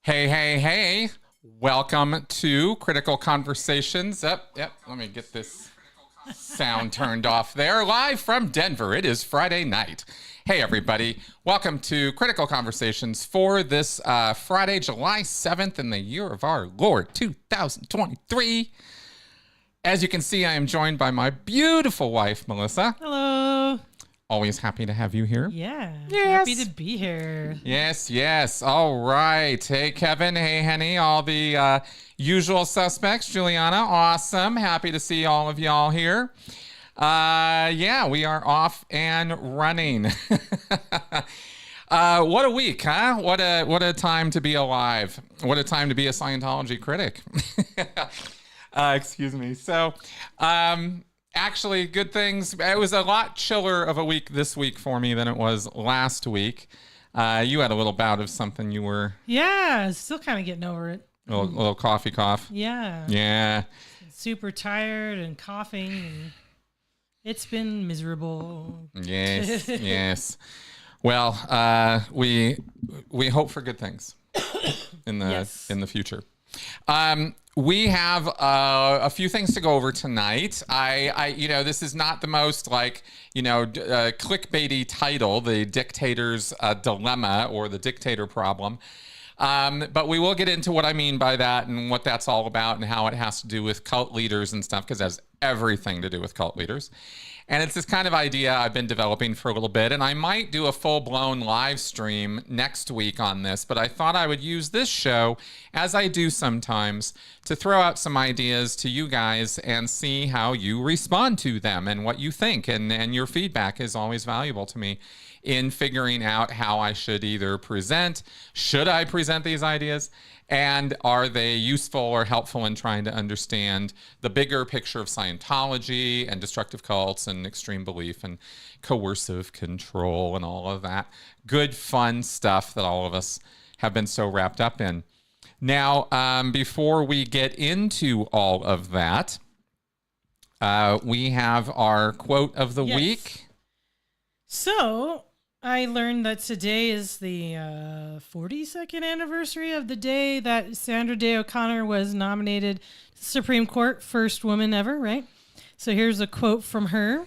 Hey, hey, hey. Welcome to Critical Conversations. Let me get this sound turned off there. Live from Denver. It is Friday night. Hey, everybody. Welcome to Critical Conversations for this Friday, July 7th in the year of our Lord, 2023. As you can see, I am joined by my beautiful wife, Melissa. Hello. Always happy to have you here. Yeah. Yes. Happy to be here. Yes. All right. Hey, Kevin. Hey, Henny. All the usual suspects. Juliana. Awesome. Happy to see all of y'all here. We are off and running. What a week, huh? What a time to be alive. What a time to be a Scientology critic. Excuse me. So, actually, good things. It was a lot chiller of a week this week for me than it was last week. You had a little bout of something you were... Yeah, still kind of getting over it. A little cough. Yeah. Yeah. Super tired and coughing. And it's been miserable. Yes. Well, we hope for good things in the future. We have a few things to go over tonight. This is not the most clickbaity title, the Dictator's Dilemma or the Dictator Problem. But we will get into what I mean by that and what that's all about and how it has to do with cult leaders and stuff, because it has everything to do with cult leaders. And it's this kind of idea I've been developing for a little bit, and I might do a full-blown live stream next week on this, but I thought I would use this show, as I do sometimes, to throw out some ideas to you guys and see how you respond to them and what you think, and your feedback is always valuable to me in figuring out how I should either should I present these ideas, and are they useful or helpful in trying to understand the bigger picture of Scientology and destructive cults and extreme belief and coercive control and all of that good, fun stuff that all of us have been so wrapped up in. Now, before we get into all of that, we have our quote of the week. So I learned that today is the 42nd anniversary of the day that Sandra Day O'Connor was nominated to the Supreme Court, first woman ever, right? So here's a quote from her.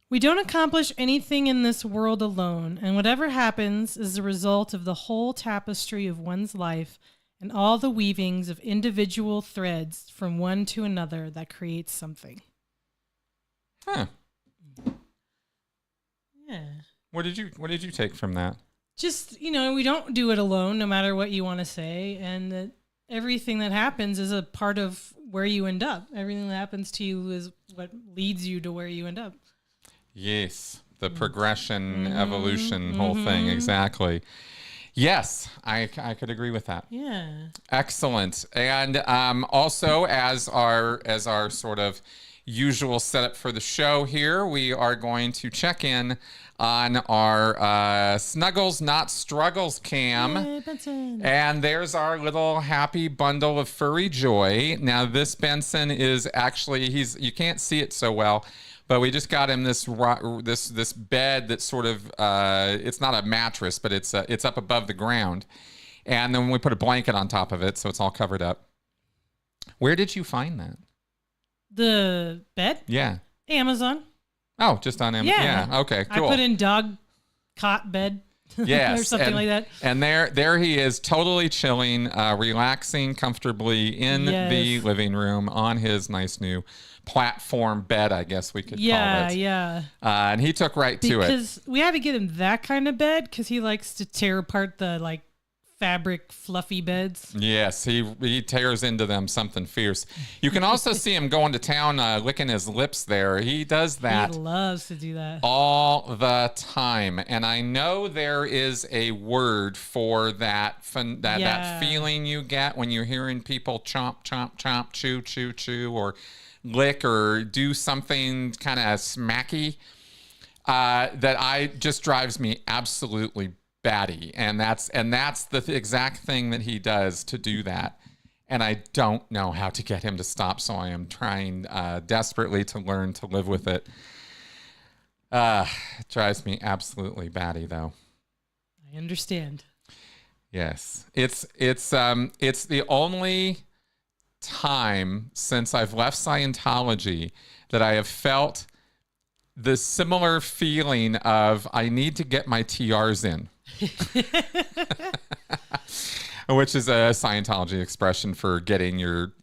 "We don't accomplish anything in this world alone, and whatever happens is the result of the whole tapestry of one's life and all the weavings of individual threads from one to another that creates something." Huh. Yeah. What did you take from that? Just, we don't do it alone, no matter what you want to say. And that everything that happens is a part of where you end up. Everything that happens to you is what leads you to where you end up. Yes. The progression, evolution, whole thing. Exactly. Yes, I could agree with that. Yeah. Excellent. And also, as our sort of usual setup for the show here, we are going to check in on our Snuggles Not Struggles cam. Yay, Benson. And there's our little happy bundle of furry joy. Now this Benson is actually, you can't see it so well, but we just got him this bed that's sort of it's not a mattress, but it's up above the ground, and then we put a blanket on top of it, so it's all covered up. Where did you find that? The bed? Yeah. Amazon. Oh, just on Amazon. Yeah. Okay, cool. I put in dog cot bed. Yes. Or something like that. And there he is, totally chilling, relaxing comfortably in the living room on his nice new platform bed, I guess we could call it. Yeah. And he took right to it. Because we had to get him that kind of bed because he likes to tear apart the fabric fluffy beds. Yes, he tears into them something fierce. You can also see him going to town, licking his lips there. He does that. He loves to do that all the time. And I know there is a word for that that feeling you get when you're hearing people chomp, chomp, chomp, chew, chew, chew, or lick or do something kind of smacky that just drives me absolutely batty, and that's the exact thing that he does to do that, and I don't know how to get him to stop, so I am trying desperately to learn to live with it. It drives me absolutely batty, though. I understand. Yes. It's the only time since I've left Scientology that I have felt the similar feeling of I need to get my TRs in. Which is a Scientology expression for getting your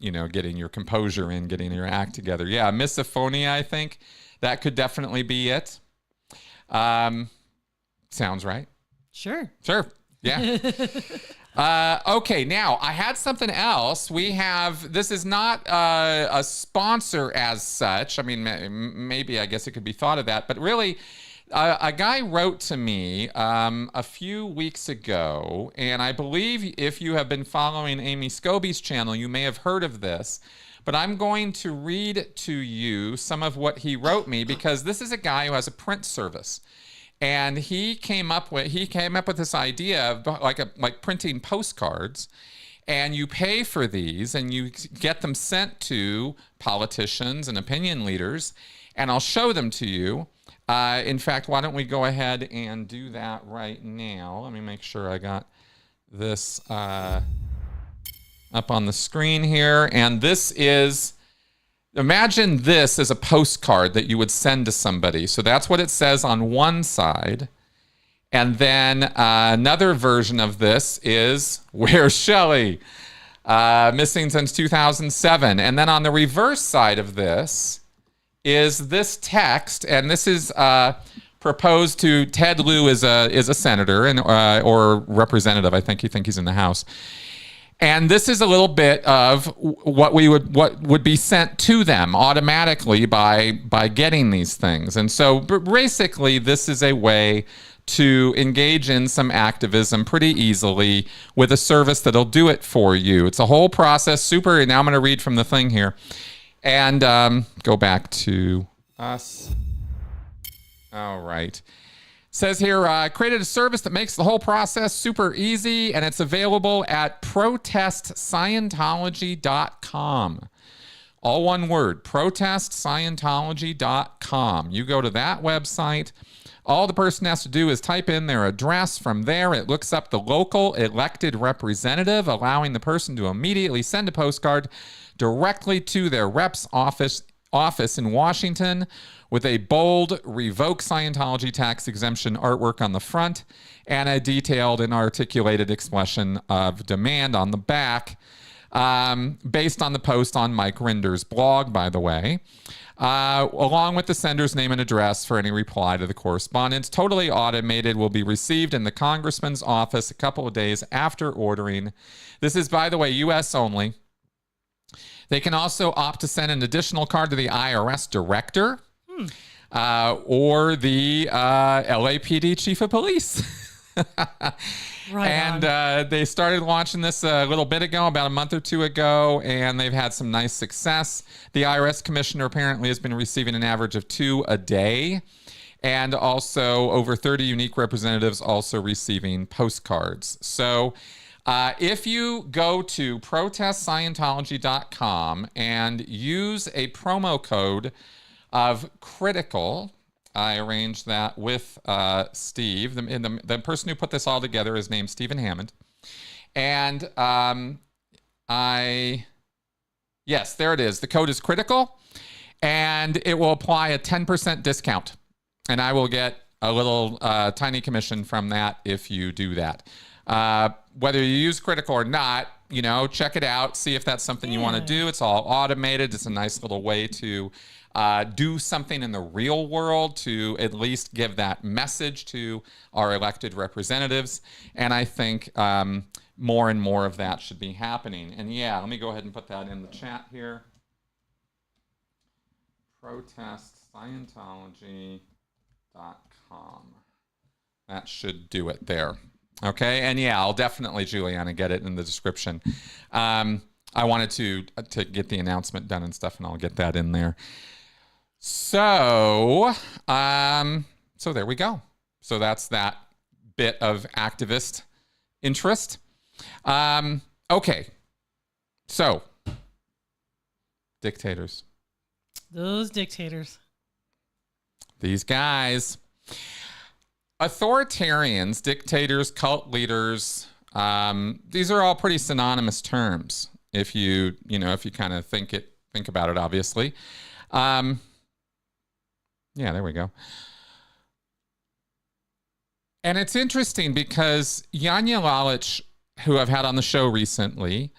composure in, getting your act together. Yeah, misophonia, I think that could definitely be it. Sounds right. Sure. Yeah. Okay, now I had something else. This is not a sponsor as such. I mean, maybe I guess it could be thought of that, but really, a guy wrote to me a few weeks ago, and I believe if you have been following Amy Scobie's channel, you may have heard of this. But I'm going to read to you some of what he wrote me, because this is a guy who has a print service. And he came up with this idea of like printing postcards, and you pay for these and you get them sent to politicians and opinion leaders, and I'll show them to you. In fact, why don't we go ahead and do that right now? Let me make sure I got this up on the screen here. And imagine this as a postcard that you would send to somebody. So that's what it says on one side. And then another version of this is, "Where's Shelley? Missing since 2007. And then on the reverse side of this is this text, and this is proposed to Ted Lieu, is a senator and or representative. I think he's in the House. And this is a little bit of what would be sent to them automatically by getting these things. And so basically, this is a way to engage in some activism pretty easily with a service that'll do it for you. It's a whole process. Super. Now I'm going to read from the thing here. And go back to us. All right. It says here, created a service that makes the whole process super easy, and it's available at protestscientology.com. All one word, protestscientology.com. You go to that website. All the person has to do is type in their address. From there, it looks up the local elected representative, allowing the person to immediately send a postcard directly to their rep's office in Washington, with a bold "Revoke Scientology Tax Exemption" artwork on the front and a detailed and articulated expression of demand on the back, based on the post on Mike Rinder's blog, by the way, along with the sender's name and address for any reply to the correspondence. Totally automated, will be received in the congressman's office a couple of days after ordering. This is, by the way, U.S. only. They can also opt to send an additional card to the IRS director or the LAPD chief of police. Right. And they started launching this a little bit ago, about a month or two ago, and they've had some nice success. The IRS commissioner apparently has been receiving an average of 2 a day, and also over 30 unique representatives also receiving postcards. So if you go to protestscientology.com and use a promo code of critical, I arranged that with Steve. The person who put this all together is named Stephen Hammond. And yes, there it is. The code is critical, and it will apply a 10% discount. And I will get a little tiny commission from that if you do that. Whether you use critical or not, check it out. See if that's something you want to do. It's all automated. It's a nice little way to do something in the real world, to at least give that message to our elected representatives. And I think more and more of that should be happening. And yeah, let me go ahead and put that in the chat here. ProtestScientology.com. That should do it there. Okay, and yeah, I'll definitely, Juliana, get it in the description. I wanted to get the announcement done and stuff, and I'll get that in there. So there we go. So that's that bit of activist interest. Okay, so dictators. Those dictators. These guys. Authoritarians, dictators, cult leaders, These are all pretty synonymous terms if you kind of think about it, obviously. Yeah, there we go. And it's interesting because Janja Lalich, who I've had on the show recently,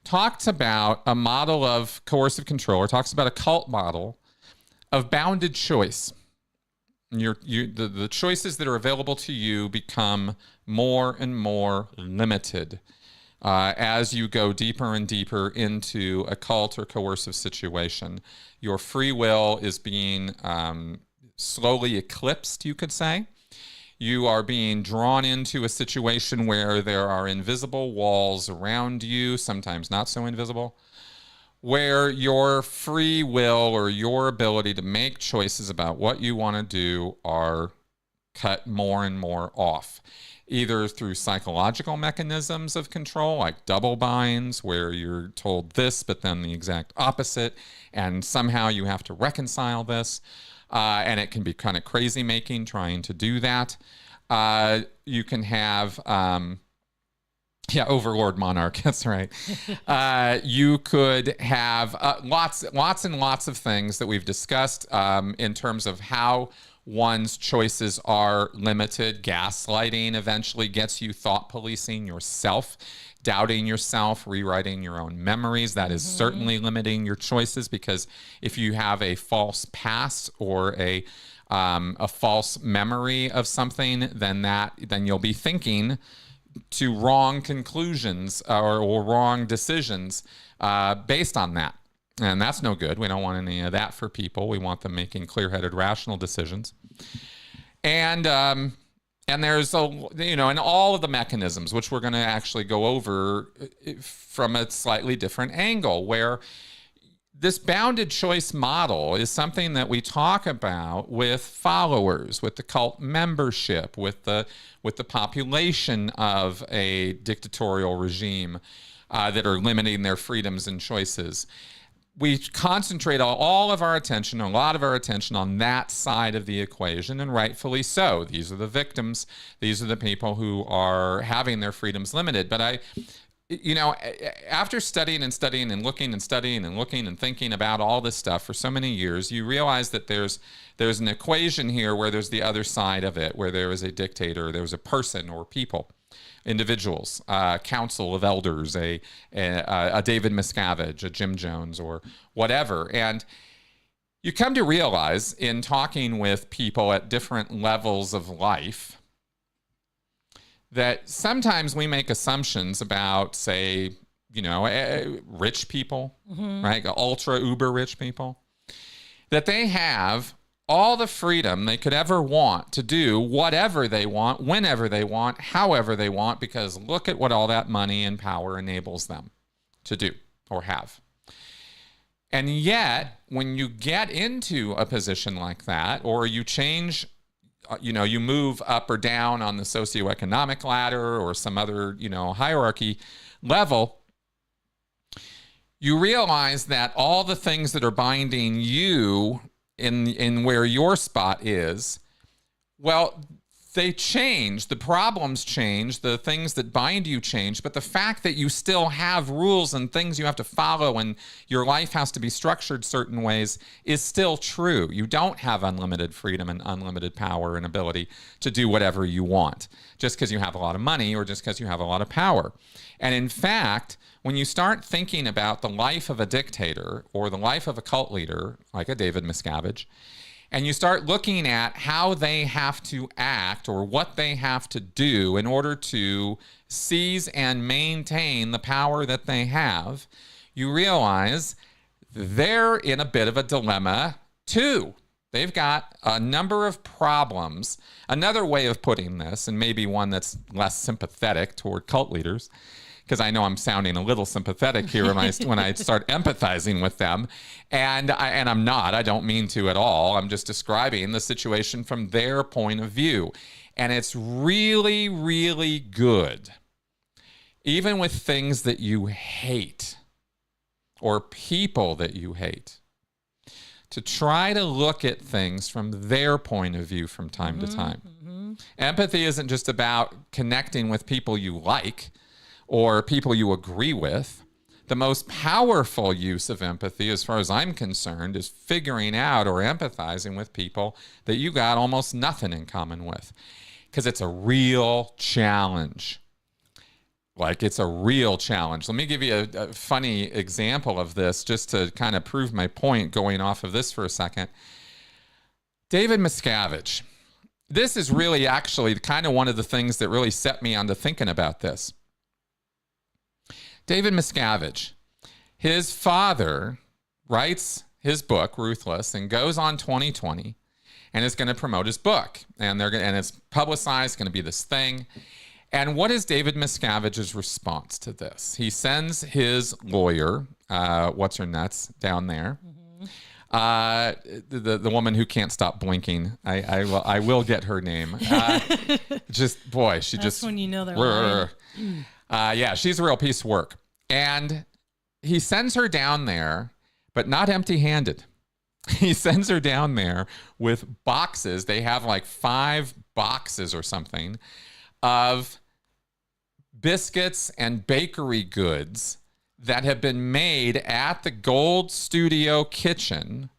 talked about a model of coercive control, or talks about a cult model of bounded choice. The choices that are available to you become more and more limited as you go deeper and deeper into a cult or coercive situation. Your free will is being slowly eclipsed, you could say. You are being drawn into a situation where there are invisible walls around you, sometimes not so invisible, where your free will or your ability to make choices about what you want to do are cut more and more off, either through psychological mechanisms of control, like double binds, where you're told this, but then the exact opposite, and somehow you have to reconcile this. And it can be kind of crazy making trying to do that. You can have, overlord monarch. That's right. You could have lots and lots of things that we've discussed in terms of how one's choices are limited. Gaslighting eventually gets you thought policing yourself, doubting yourself, rewriting your own memories. That is certainly limiting your choices, because if you have a false past or a false memory of something, then you'll be thinking to wrong conclusions or wrong decisions based on that. And that's no good. We don't want any of that for people. We want them making clear-headed, rational decisions. And there's and all of the mechanisms, which we're going to actually go over from a slightly different angle, where this bounded choice model is something that we talk about with followers, with the cult membership, with the population of a dictatorial regime that are limiting their freedoms and choices. We concentrate all of our attention, a lot of our attention, on that side of the equation, and rightfully so. These are the victims. These are the people who are having their freedoms limited. But after studying and studying and looking and studying and looking and thinking about all this stuff for so many years, you realize that there's an equation here where there's the other side of it, where there is a dictator, there's a person or people, individuals, council of elders, a David Miscavige, a Jim Jones, or whatever. And you come to realize in talking with people at different levels of life that sometimes we make assumptions about, say, rich people, right? Ultra uber rich people, that they have all the freedom they could ever want to do whatever they want, whenever they want, however they want, because look at what all that money and power enables them to do or have. And yet, when you get into a position like that, or you change, you move up or down on the socioeconomic ladder or some other, hierarchy level, you realize that all the things that are binding you in where your spot is, well, they change. The problems change. The things that bind you change. But the fact that you still have rules and things you have to follow and your life has to be structured certain ways is still true. You don't have unlimited freedom and unlimited power and ability to do whatever you want just because you have a lot of money or just because you have a lot of power. And in fact, when you start thinking about the life of a dictator or the life of a cult leader, like a David Miscavige, and you start looking at how they have to act or what they have to do in order to seize and maintain the power that they have, you realize they're in a bit of a dilemma too. They've got a number of problems. Another way of putting this, and maybe one that's less sympathetic toward cult leaders, because I know I'm sounding a little sympathetic here when I start empathizing with them, and I'm not. I don't mean to at all. I'm just describing the situation from their point of view, and it's really, really good, even with things that you hate or people that you hate, to try to look at things from their point of view from time to time. Empathy isn't just about connecting with people you like or people you agree with. The most powerful use of empathy, as far as I'm concerned, is figuring out or empathizing with people that you got almost nothing in common with. Because it's a real challenge. Like, it's a real challenge. Let me give you a funny example of this just to kind of prove my point going off of this for a second. David Miscavige. This is really actually kind of one of the things that really set me onto thinking about this. David Miscavige, his father writes his book, Ruthless, and goes on 2020 and is going to promote his book. And it's publicized, going to be this thing. And what is David Miscavige's response to this? He sends his lawyer, what's her nuts, down there. The woman who can't stop blinking. I will get her name. Just, boy, she That's just... when you know they're lying. Yeah, she's a real piece of work. And he sends her down there, but not empty-handed. He sends her down there with boxes. They have like 5 boxes or something of biscuits and bakery goods that have been made at the Gold Studio kitchen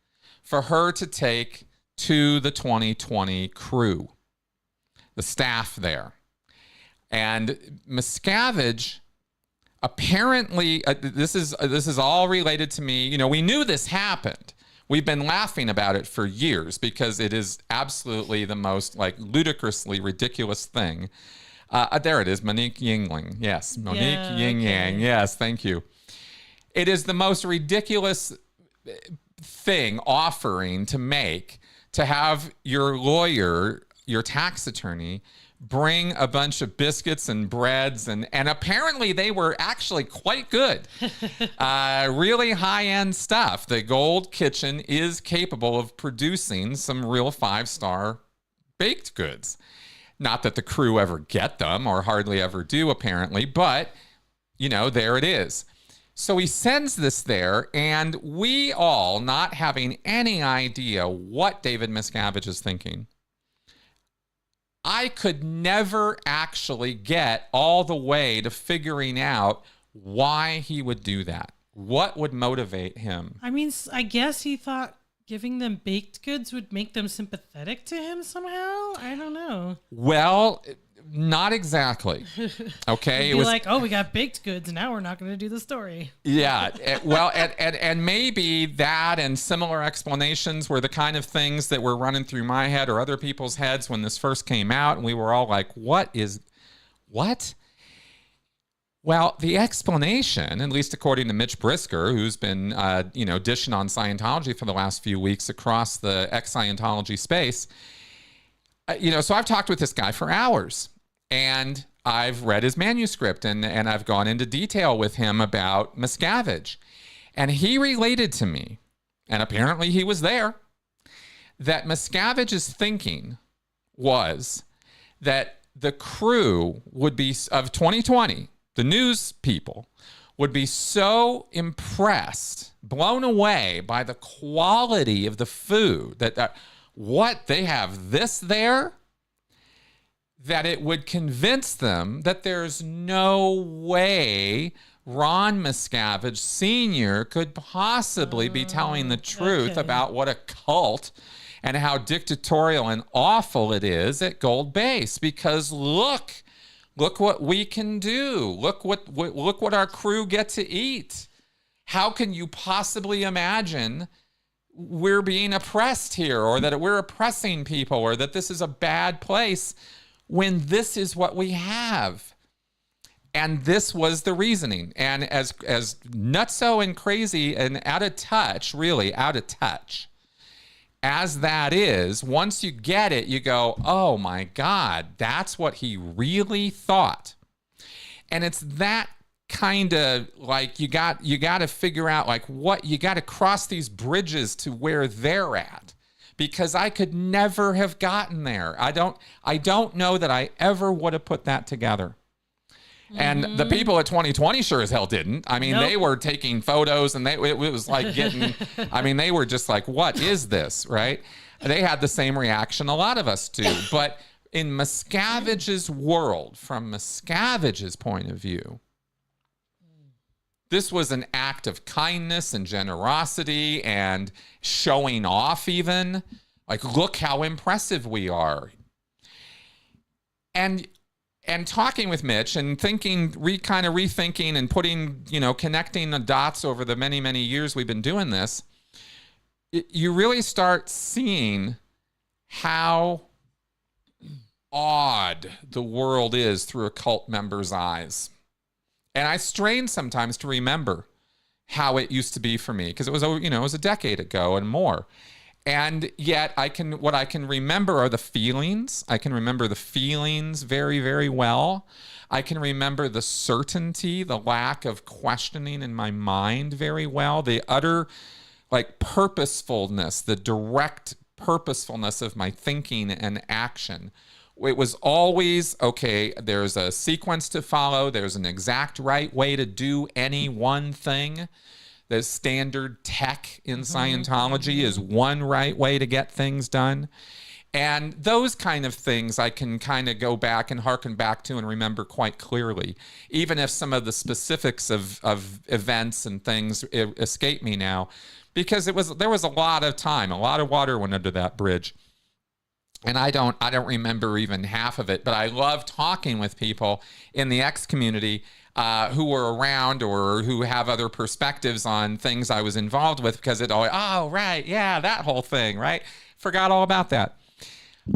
for her to take to the 2020 crew, the staff there. And Miscavige apparently, this is all related to me. You know, we knew this happened. We've been laughing about it for years because it is absolutely the most like ludicrously ridiculous thing. There it is, Monique Yingling. Yes, Monique Ying Yang. Yes, thank you. It is the most ridiculous thing offering to make to have your lawyer, your tax attorney, bring a bunch of biscuits and breads, and apparently they were actually quite good. Really high-end stuff. The Gold Kitchen is capable of producing some real 5-star baked goods. Not that the crew ever get them, or hardly ever do, apparently, but, you know, there it is. So he sends this there, and we all, not having any idea what David Miscavige is thinking, I could never actually get all the way to figuring out why he would do that. What would motivate him? I mean, I guess he thought giving them baked goods would make them sympathetic to him somehow. I don't know. Well, not exactly. Okay. It was like, oh, we got baked goods. Now we're not going to do the story. Yeah. Well, and maybe that and similar explanations were the kind of things that were running through my head or other people's heads when this first came out. And we were all like, what? Well, the explanation, at least according to Mitch Brisker, who's been, dishing on Scientology for the last few weeks across the ex-Scientology space, so I've talked with this guy for hours. And I've read his manuscript and I've gone into detail with him about Miscavige. And he related to me, and apparently he was there, that Miscavige's thinking was that the crew would be, of 2020, the news people, would be so impressed, blown away by the quality of the food, that what, they have this there? That it would convince them that there's no way Ron Miscavige Sr. could possibly be telling the truth about what a cult and how dictatorial and awful it is at Gold Base. Because look what we can do. Look what our crew get to eat. How can you possibly imagine we're being oppressed here, or that we're oppressing people, or that this is a bad place, when this is what we have? And this was the reasoning. And as nutso and crazy and out of touch as that is, once you get it, you go, oh my God, that's what he really thought. And it's that kind of like, you got to figure out like what, you got to cross these bridges to where they're at. Because I could never have gotten there. I don't know that I ever would have put that together. Mm-hmm. And the people at 2020 sure as hell didn't. I mean, They were taking photos, and it was like getting, I mean, they were just like, what is this, right? They had the same reaction a lot of us do. But In Miscavige's world, from Miscavige's point of view, this was an act of kindness and generosity and showing off even. Like, look how impressive we are. And talking with Mitch and thinking, kind of rethinking and putting, connecting the dots over the many, many years we've been doing this, you really start seeing how odd the world is through a cult member's eyes. And I strain sometimes to remember how it used to be for me, because it was a decade ago and more. And yet what I can remember are the feelings. I can remember the feelings very, very well. I can remember the certainty, the lack of questioning in my mind very well, the utter purposefulness, the direct purposefulness of my thinking and action. It was always, okay, there's a sequence to follow. There's an exact right way to do any one thing. The standard tech in Scientology is one right way to get things done. And those kind of things I can kind of go back and hearken back to and remember quite clearly, even if some of the specifics of events and things escape me now, because there was a lot of time, a lot of water went under that bridge. And I don't remember even half of it, but I love talking with people in the X community who were around or who have other perspectives on things I was involved with, because it always, oh, right, yeah, that whole thing, right? Forgot all about that.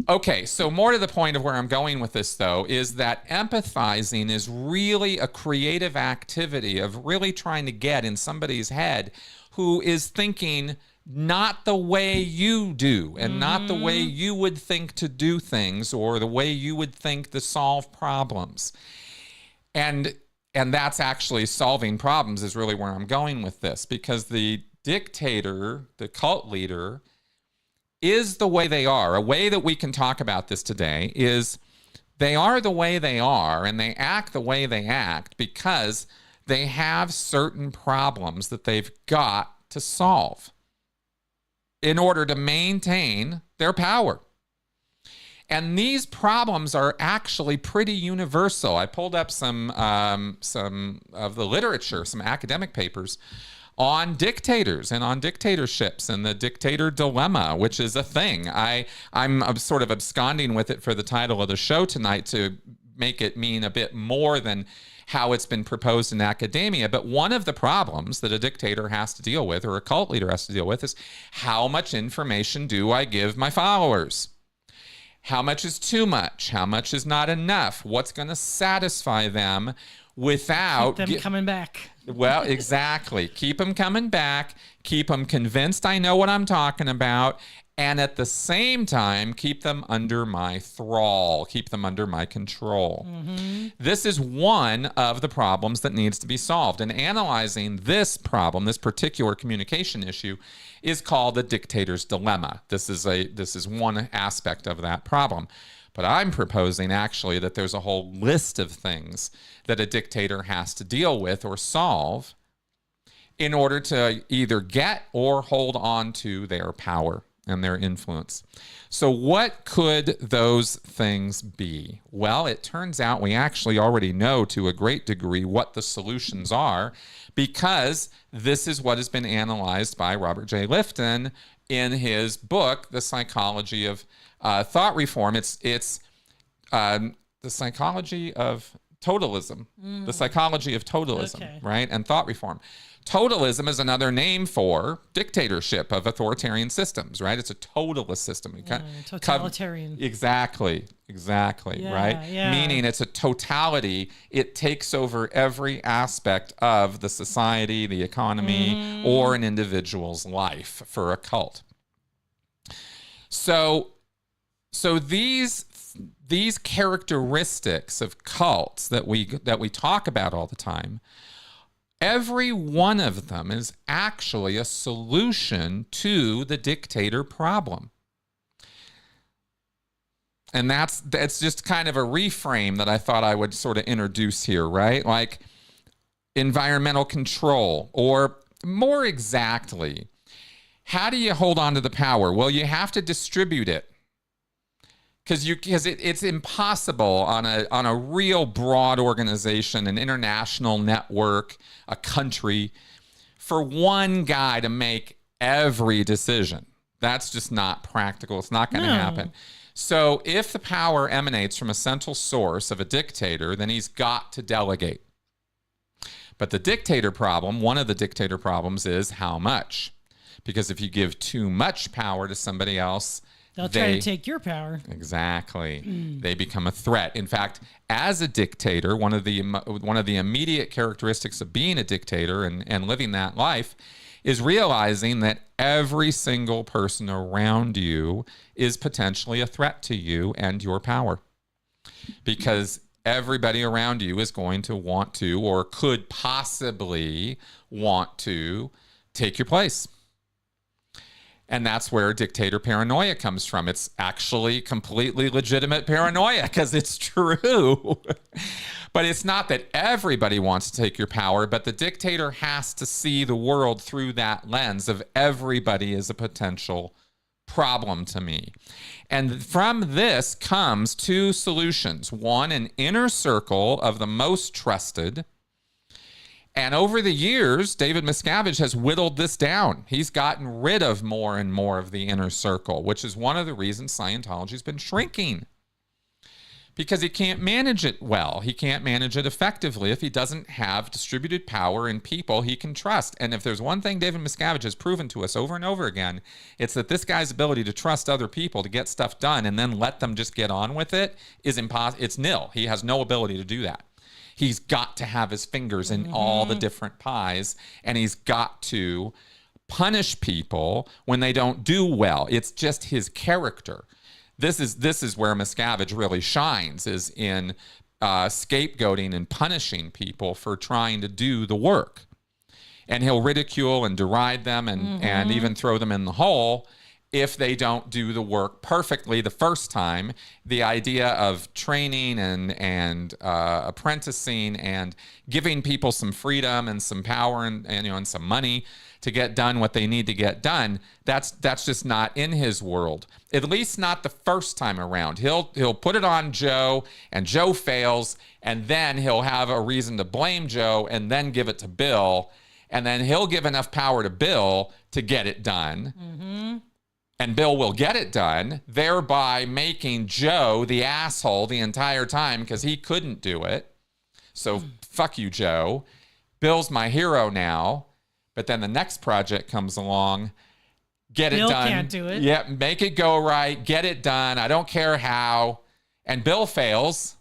Okay, so more to the point of where I'm going with this, though, is that empathizing is really a creative activity of really trying to get in somebody's head who is thinking not the way you do and not the way you would think to do things or the way you would think to solve problems. And that's actually solving problems is really where I'm going with this, because the dictator, the cult leader, is the way they are. A way that we can talk about this today is they are the way they are and they act the way they act because they have certain problems that they've got to solve in order to maintain their power. And these problems are actually pretty universal. I pulled up some of the literature, some academic papers on dictators and on dictatorships and the dictator dilemma, which is a thing. I'm sort of absconding with it for the title of the show tonight to make it mean a bit more than how it's been proposed in academia. But one of the problems that a dictator has to deal with, or a cult leader has to deal with, is how much information do I give my followers? How much is too much? How much is not enough? What's going to satisfy them without keep them coming back? Well, exactly. Keep them coming back. Keep them convinced I know what I'm talking about. And at the same time, keep them under my thrall, keep them under my control. This is one of the problems that needs to be solved. And analyzing this problem, this particular communication issue, is called the dictator's dilemma. This is one aspect of that problem. But I'm proposing actually that there's a whole list of things that a dictator has to deal with or solve in order to either get or hold on to their power and their influence. So what could those things be? Well, it turns out we actually already know to a great degree what the solutions are, because this is what has been analyzed by Robert J. Lifton in his book, The Psychology of Thought Reform. It's the psychology of totalism, the psychology of totalism, right? And thought reform. Totalism is another name for dictatorship of authoritarian systems, right? It's a totalist system. Totalitarian. Exactly, right? Yeah. Meaning it's a totality. It takes over every aspect of the society, the economy, or an individual's life for a cult. So these characteristics of cults that we talk about all the time, every one of them is actually a solution to the dictator problem. And that's just kind of a reframe that I thought I would sort of introduce here, right? Like environmental control, or more exactly, how do you hold on to the power? Well, you have to distribute it. because it's impossible on a real broad organization, an international network, a country, for one guy to make every decision. That's just not practical. It's not going to happen. So if the power emanates from a central source of a dictator, then he's got to delegate. But the dictator problem, one of the dictator problems, is how much. Because if you give too much power to somebody else, they'll try to take your power. Exactly. They become a threat. In fact, as a dictator, one of the immediate characteristics of being a dictator and living that life is realizing that every single person around you is potentially a threat to you and your power. Because everybody around you is going to want to, or could possibly want to, take your place. And that's where dictator paranoia comes from. It's actually completely legitimate paranoia because it's true. But it's not that everybody wants to take your power, but the dictator has to see the world through that lens of everybody is a potential problem to me. And from this comes two solutions. One, an inner circle of the most trusted. And over the years, David Miscavige has whittled this down. He's gotten rid of more and more of the inner circle, which is one of the reasons Scientology's been shrinking. Because he can't manage it well. He can't manage it effectively if he doesn't have distributed power in people he can trust. And if there's one thing David Miscavige has proven to us over and over again, it's that this guy's ability to trust other people to get stuff done and then let them just get on with it is impossible. It's nil. He has no ability to do that. He's got to have his fingers in all the different pies, and he's got to punish people when they don't do well. It's just his character. This is where Miscavige really shines, is in scapegoating and punishing people for trying to do the work. And he'll ridicule and deride them and even throw them in the hole if they don't do the work perfectly the first time. The idea of training and apprenticing and giving people some freedom and some power and some money to get done what they need to get done, that's just not in his world. At least not the first time around. He'll put it on Joe, and Joe fails, and then he'll have a reason to blame Joe and then give it to Bill, and then he'll give enough power to Bill to get it done. And Bill will get it done, thereby making Joe the asshole the entire time because he couldn't do it. So fuck you, Joe. Bill's my hero now. But then the next project comes along. Get it done. Bill can't do it. Yeah, make it go right. Get it done. I don't care how. And Bill fails.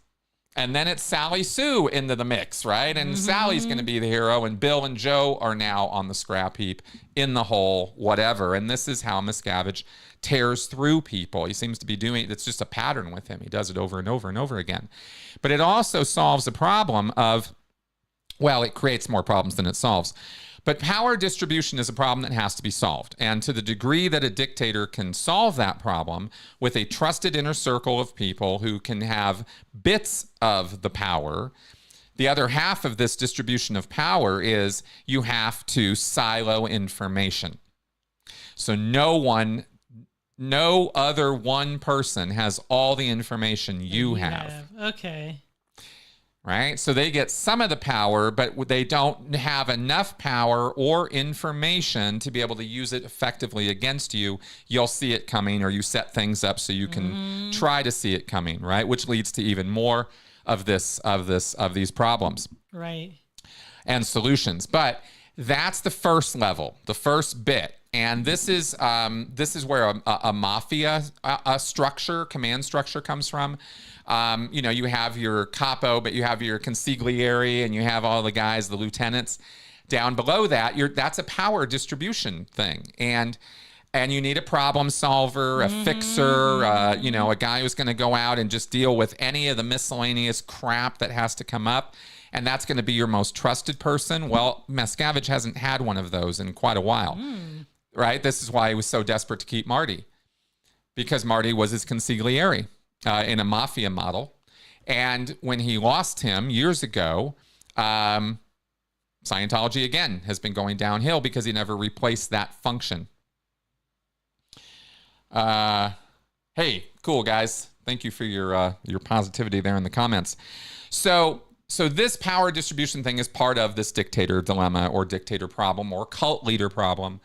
And then it's Sally Sue into the mix, right? And Sally's going to be the hero, and Bill and Joe are now on the scrap heap, in the hole, whatever. And this is how Miscavige tears through people. He seems to be doing it. It's just a pattern with him. He does it over and over and over again. But it also solves a problem of, well, it creates more problems than it solves. But power distribution is a problem that has to be solved. And to the degree that a dictator can solve that problem with a trusted inner circle of people who can have bits of the power, the other half of this distribution of power is you have to silo information. So no other one person has all the information you have. Okay. Right? So they get some of the power, but they don't have enough power or information to be able to use it effectively against you. You'll see it coming, or you set things up so you can try to see it coming, right? Which leads to even more of these problems. Right. And solutions. But that's the first level, the first bit. And this is where a mafia structure, command structure comes from. You have your capo, but you have your consigliere, and you have all the guys, the lieutenants. Down below that, that's a power distribution thing. And you need a problem solver, a fixer, a guy who's going to go out and just deal with any of the miscellaneous crap that has to come up. And that's going to be your most trusted person. Well, Miscavige hasn't had one of those in quite a while, right? This is why he was so desperate to keep Marty, because Marty was his consigliere in a mafia model. And when he lost him years ago, Scientology, again, has been going downhill because he never replaced that function. Hey, cool, guys. Thank you for your positivity there in the comments. So this power distribution thing is part of this dictator dilemma or dictator problem or cult leader problem.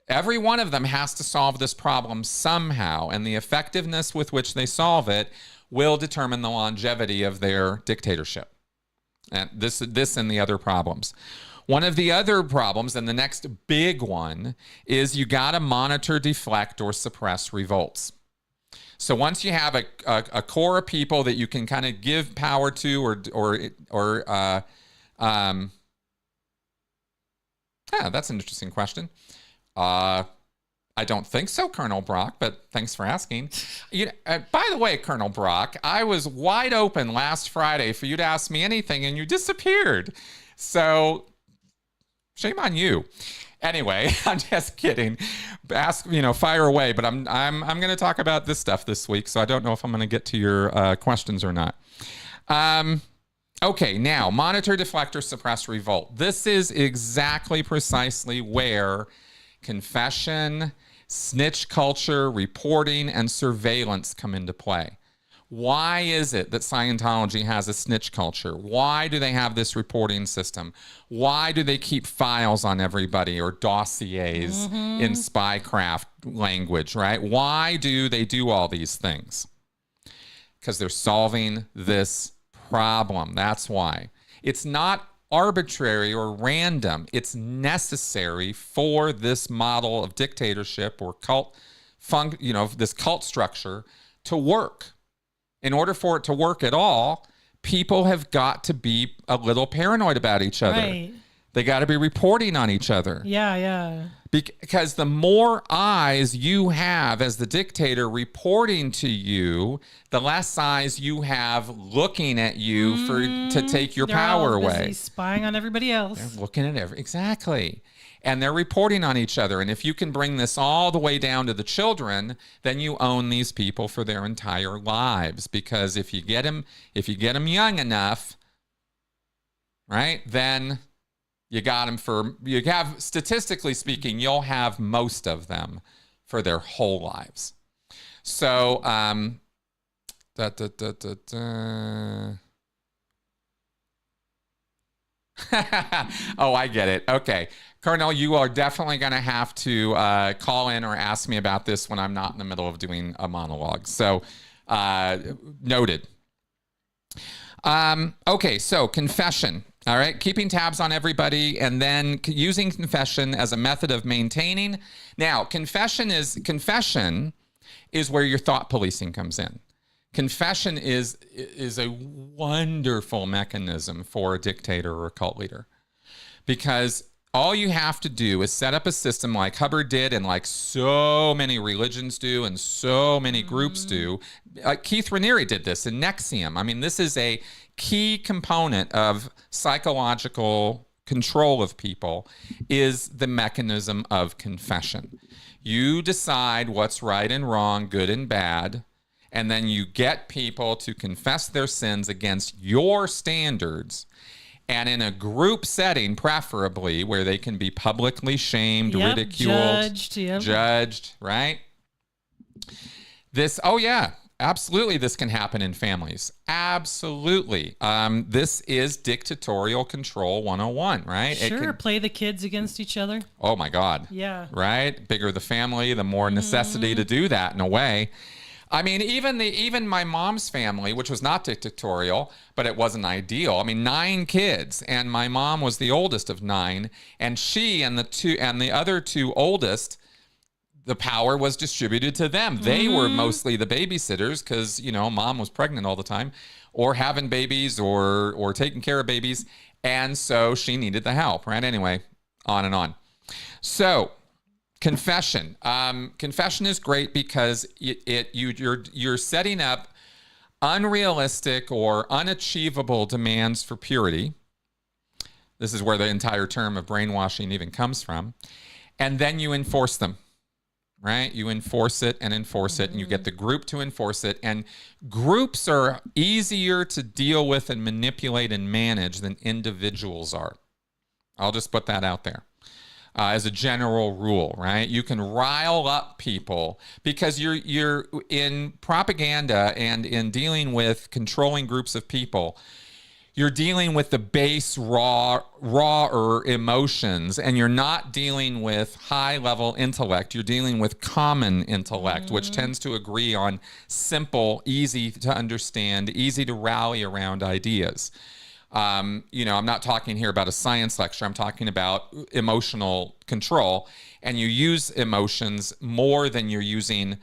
Every one of them has to solve this problem somehow, and the effectiveness with which they solve it will determine the longevity of their dictatorship. And this and the other problems. One of the other problems, and the next big one, is you got to monitor, deflect, or suppress revolts. So once you have a core of people that you can kind of give power to, that's an interesting question. I don't think so, Colonel Brock, but thanks for asking. By the way, Colonel Brock, I was wide open last Friday for you to ask me anything, and you disappeared. So shame on you. Anyway, I'm just kidding. Ask, fire away. But I'm going to talk about this stuff this week, so I don't know if I'm going to get to your questions or not. Okay, now monitor, deflect, or suppress revolt. This is exactly precisely where confession, snitch culture, reporting, and surveillance come into play. Why is it that Scientology has a snitch culture? Why do they have this reporting system? Why do they keep files on everybody or dossiers in spycraft language, right? Why do they do all these things? Because they're solving this problem. That's why. It's not arbitrary or random. It's necessary for this model of dictatorship or cult, this cult structure to work. In order for it to work at all, people have got to be a little paranoid about each other. Right. They got to be reporting on each other. Yeah. Because the more eyes you have as the dictator reporting to you, the less eyes you have looking at you to take your power away. Spying on everybody else. They're looking at exactly. And they're reporting on each other. And if you can bring this all the way down to the children, then you own these people for their entire lives. Because if you get them young enough, right, then you got them statistically speaking, you'll have most of them for their whole lives. So, oh, I get it. Okay. Colonel, you are definitely going to have to call in or ask me about this when I'm not in the middle of doing a monologue. So, noted. Okay, so confession. All right, keeping tabs on everybody and then using confession as a method of maintaining. Now, confession is where your thought policing comes in. Confession is a wonderful mechanism for a dictator or a cult leader, because all you have to do is set up a system like Hubbard did and like so many religions do and so many groups do. Keith Raniere did this in Nexium. I mean, this is a key component of psychological control of people, is the mechanism of confession. You decide what's right and wrong, good and bad, and then you get people to confess their sins against your standards, and in a group setting, preferably, where they can be publicly shamed, ridiculed, judged, right? Absolutely, this can happen in families. Absolutely. This is dictatorial control 101, right? Sure, play the kids against each other. Oh, my God. Yeah. Right? Bigger the family, the more necessity to do that in a way. I mean, even my mom's family, which was not dictatorial, but it wasn't ideal. I mean, 9 kids, and my mom was the oldest of 9, and she and the other 2 oldest, the power was distributed to them. They were mostly the babysitters because, mom was pregnant all the time or having babies or taking care of babies. And so she needed the help, right? Anyway, on and on. So confession. Confession is great because you're setting up unrealistic or unachievable demands for purity. This is where the entire term of brainwashing even comes from. And then you enforce them. Right? You enforce it, and you get the group to enforce it. And groups are easier to deal with and manipulate and manage than individuals are. I'll just put that out there. as a general rule, right? You can rile up people because you're in propaganda and in dealing with controlling groups of people. You're dealing with the base rawer emotions, and you're not dealing with high level intellect. You're dealing with common intellect, which tends to agree on simple, easy to understand, easy to rally around ideas. I'm not talking here about a science lecture. I'm talking about emotional control. And you use emotions more than you're using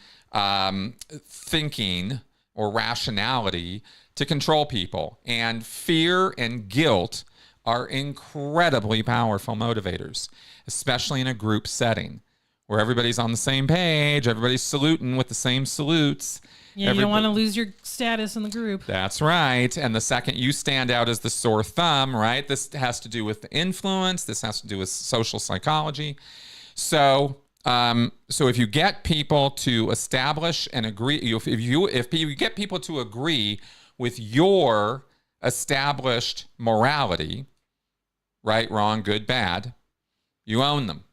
thinking or rationality to control people. And fear and guilt are incredibly powerful motivators, especially in a group setting where everybody's on the same page, everybody's saluting with the same salutes. Yeah, you don't want to lose your status in the group. That's right. And the second you stand out as the sore thumb, right? This has to do with the influence. This has to do with social psychology. So if you get people to establish and agree, if you get people to agree with your established morality, right, wrong, good, bad, you own them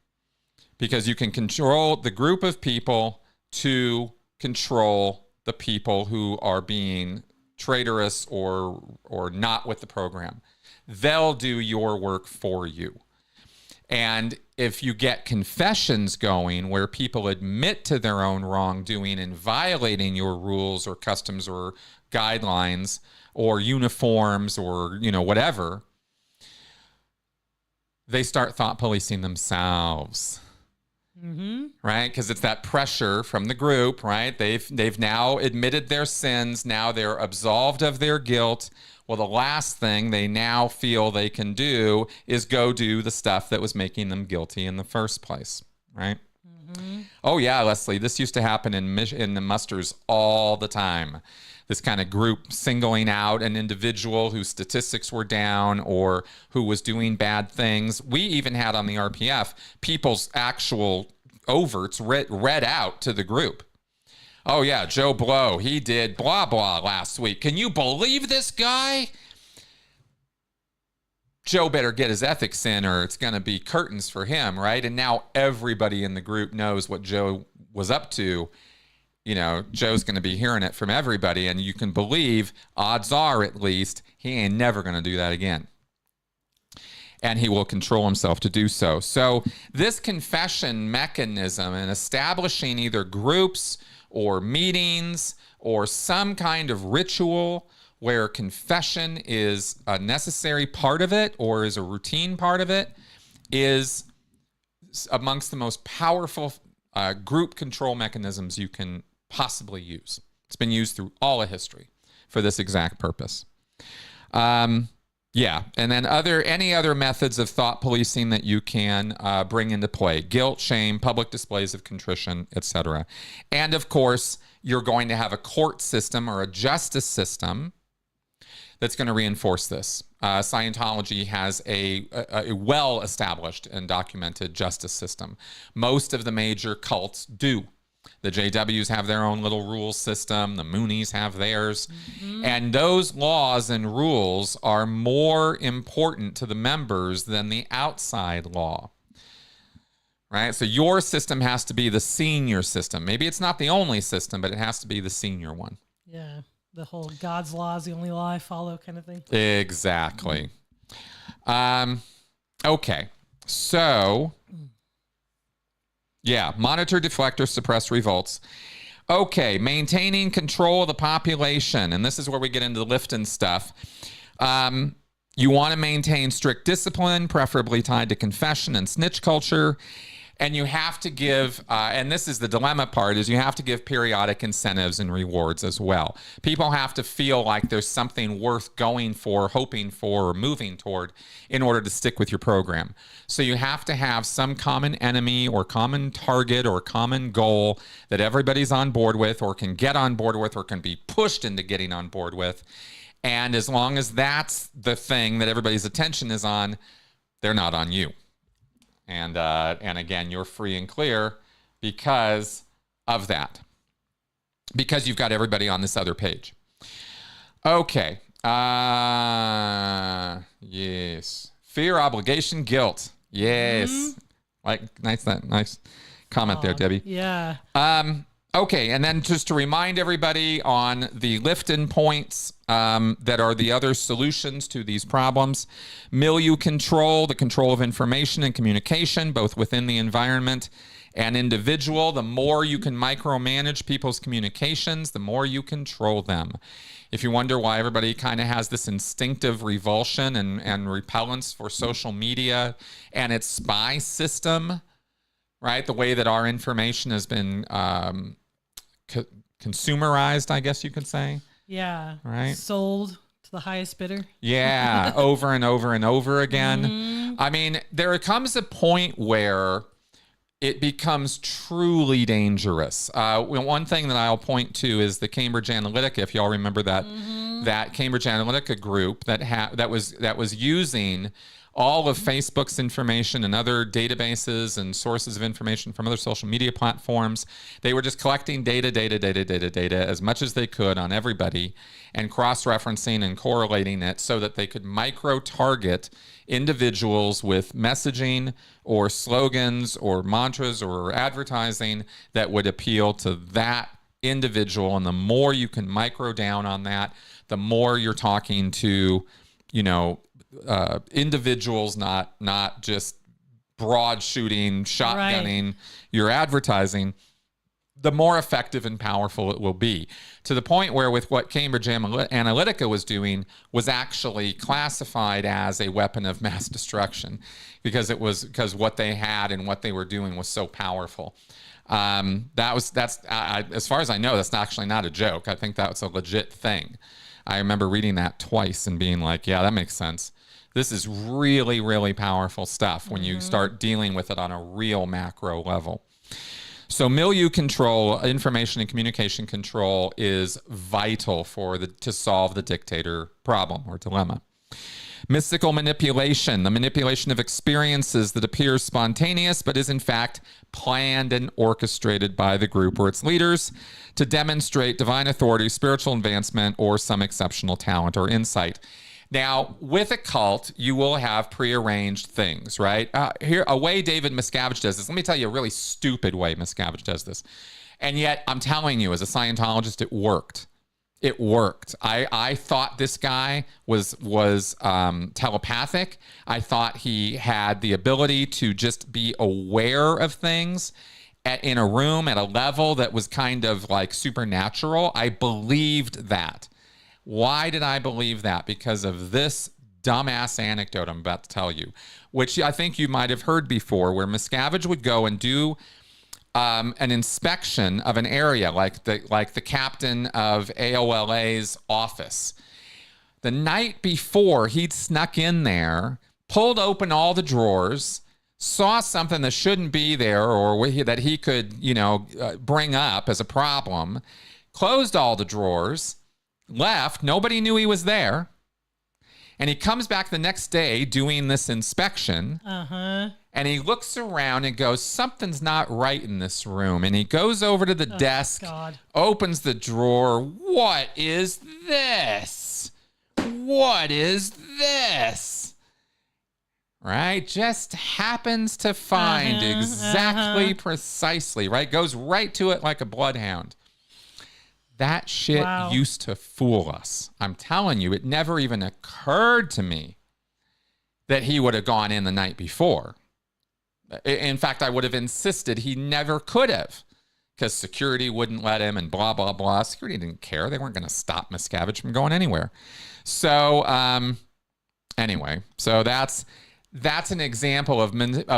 because you can control the group of people to control the people who are being traitorous or not with the program. They'll do your work for you. And if you get confessions going where people admit to their own wrongdoing and violating your rules or customs or guidelines or uniforms or, whatever, they start thought policing themselves. Mm-hmm. Right? Because it's that pressure from the group, right? They've now admitted their sins. Now they're absolved of their guilt. Well, the last thing they now feel they can do is go do the stuff that was making them guilty in the first place, right? Mm-hmm. Oh, yeah, Leslie, this used to happen in the musters all the time. This kind of group singling out an individual whose statistics were down or who was doing bad things. We even had on the RPF people's actual overts read out to the group. Oh, yeah, Joe Blow, he did blah, blah last week. Can you believe this guy? Joe better get his ethics in or it's going to be curtains for him, right? And now everybody in the group knows what Joe was up to. Joe's going to be hearing it from everybody, and you can believe, odds are at least, he ain't never going to do that again. And he will control himself to do so. So this confession mechanism and establishing either groups or meetings or some kind of ritual where confession is a necessary part of it or is a routine part of it is amongst the most powerful group control mechanisms you can possibly use. It's been used through all of history for this exact purpose. Yeah, and then any other methods of thought policing that you can bring into play: guilt, shame, public displays of contrition, etc. And of course, you're going to have a court system or a justice system that's going to reinforce this. Scientology has a well-established and documented justice system. Most of the major cults do. The JWs have their own little rule system. The Moonies have theirs. Mm-hmm. And those laws and rules are more important to the members than the outside law. Right? So your system has to be the senior system. Maybe it's not the only system, but it has to be the senior one. Yeah. The whole God's law is the only law I follow kind of thing. Exactly. Okay. So, yeah, monitor, deflect, or suppress revolts. Okay, maintaining control of the population. And this is where we get into the Lifton stuff. You want to maintain strict discipline, preferably tied to confession and snitch culture. And you have to give, and this is the dilemma part, is you have to give periodic incentives and rewards as well. People have to feel like there's something worth going for, hoping for, or moving toward in order to stick with your program. So you have to have some common enemy or common target or common goal that everybody's on board with or can get on board with or can be pushed into getting on board with. And as long as that's the thing that everybody's attention is on, they're not on you. And again, you're free and clear because of that. Because you've got everybody on this other page. Okay. Yes. Fear, obligation, guilt. Yes. Mm-hmm. Nice comment there, Debbie. Yeah. Okay, and then just to remind everybody on the lift-in points that are the other solutions to these problems: milieu control, the control of information and communication, both within the environment and individual. The more you can micromanage people's communications, the more you control them. If you wonder why everybody kind of has this instinctive revulsion and repellence for social media and its spy system, right? The way that our information has been consumerized, I guess you could say. Yeah. Right. Sold to the highest bidder. Yeah. Over and over and over again. I mean, there comes a point where it becomes truly dangerous. One thing that I'll point to is the Cambridge Analytica. If y'all remember that, that Cambridge Analytica group that was using all of Facebook's information and other databases and sources of information from other social media platforms. They were just collecting data as much as they could on everybody and cross-referencing and correlating it so that they could micro-target individuals with messaging or slogans or mantras or advertising that would appeal to that individual. And the more you can micro down on that, the more you're talking to, individuals, not just broad shooting, shotgunning your advertising, the more effective and powerful it will be. To the point where with what Cambridge Analytica was doing was actually classified as a weapon of mass destruction because what they had and what they were doing was so powerful. As far as I know, that's actually not a joke. I think that's a legit thing. I remember reading that twice and being like, yeah, that makes sense. This is really, really powerful stuff when you start dealing with it on a real macro level. So milieu control, information and communication control is vital to solve the dictator problem or dilemma. Mystical manipulation, the manipulation of experiences that appears spontaneous but is in fact planned and orchestrated by the group or its leaders to demonstrate divine authority, spiritual advancement, or some exceptional talent or insight. Now, with a cult, you will have prearranged things, right? Here, a way David Miscavige does this. Let me tell you a really stupid way Miscavige does this. And yet, I'm telling you, as a Scientologist, it worked. It worked. I thought this guy was telepathic. I thought he had the ability to just be aware of things in a room at a level that was kind of like supernatural. I believed that. Why did I believe that? Because of this dumbass anecdote I'm about to tell you, which I think you might have heard before, where Miscavige would go and do an inspection of an area, like the captain of AOLA's office. The night before, he'd snuck in there, pulled open all the drawers, saw something that shouldn't be there or that he could, bring up as a problem, closed all the drawers, left. Nobody knew he was there. And he comes back the next day doing this inspection. And he looks around and goes, something's not right in this room. And he goes over to the desk, opens the drawer. What is this? What is this? Right? Just happens to find exactly, precisely, right? Goes right to it like a bloodhound. That shit used to fool us. I'm telling you, it never even occurred to me that he would have gone in the night before. In fact, I would have insisted he never could have because security wouldn't let him and blah, blah, blah. Security didn't care. They weren't going to stop Miscavige from going anywhere. So anyway, so that's an example of